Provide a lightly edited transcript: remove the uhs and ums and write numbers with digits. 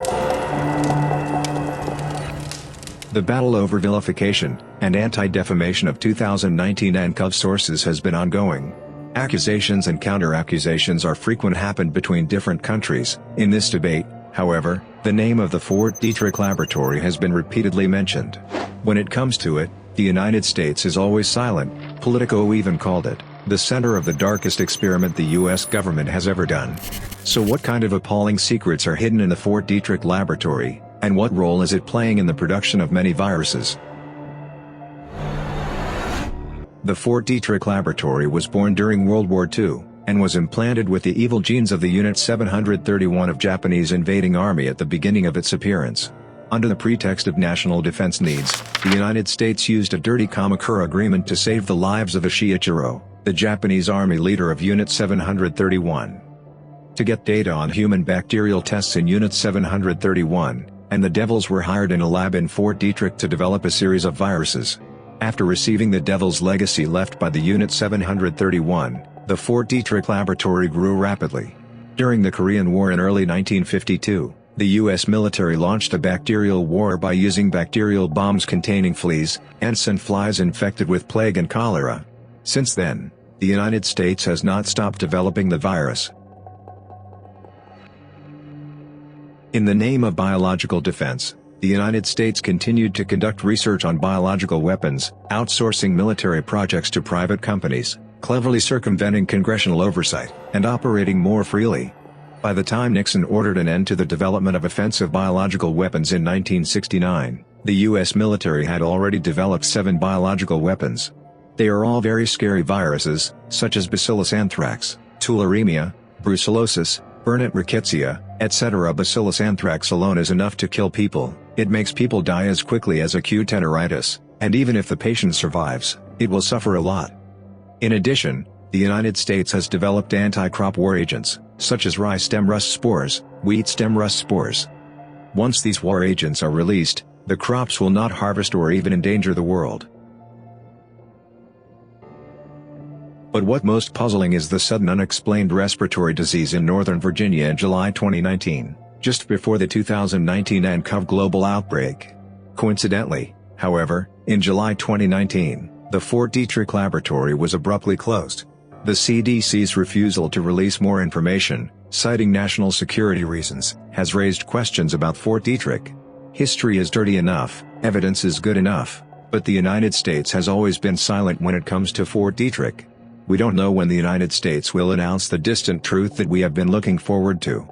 The battle over vilification and anti-defamation of 2019 ANCOV sources has been ongoing. Accusations and counter-accusations are frequent happened between different countries. In this debate, however, the name of the Fort Detrick laboratory has been repeatedly mentioned. When it comes to it, the United States is always silent. Politico even called it the center of the darkest experiment the U.S. government has ever done. So what kind of appalling secrets are hidden in the Fort Detrick laboratory, and what role is it playing in the production of many viruses? The Fort Detrick laboratory was born during World War II, and was implanted with the evil genes of the Unit 731 of Japanese invading army at the beginning of its appearance. Under the pretext of national defense needs, the United States used a dirty Kamakura agreement to save the lives of Ishiichiro, the Japanese army leader of Unit 731. To get data on human bacterial tests in Unit 731, and the devils were hired in a lab in Fort Detrick to develop a series of viruses. After receiving the devil's legacy left by the Unit 731, the Fort Detrick laboratory grew rapidly. During the Korean War in early 1952, the U.S. military launched a bacterial war by using bacterial bombs containing fleas, ants and flies infected with plague and cholera. Since then, the United States has not stopped developing the virus. In the name of biological defense, the United States continued to conduct research on biological weapons, outsourcing military projects to private companies, cleverly circumventing congressional oversight, and operating more freely. By the time Nixon ordered an end to the development of offensive biological weapons in 1969, the U.S. military had already developed 7 biological weapons. They are all very scary viruses, such as Bacillus anthrax, tularemia, brucellosis, Burnet rickettsia, etc. Bacillus anthrax alone is enough to kill people. It makes people die as quickly as acute enteritis, and even if the patient survives, it will suffer a lot. In addition, the United States has developed anti-crop war agents, such as rye stem rust spores, wheat stem rust spores. Once these war agents are released, the crops will not harvest or even endanger the world. But what most puzzling is the sudden unexplained respiratory disease in Northern Virginia in July 2019, just before the 2019 ANCOV global outbreak. Coincidentally, however, in July 2019, the Fort Detrick laboratory was abruptly closed. The CDC's refusal to release more information, citing national security reasons, has raised questions about Fort Detrick. History is dirty enough, evidence is good enough, but the United States has always been silent when it comes to Fort Detrick. We don't know when the United States will announce the distant truth that we have been looking forward to.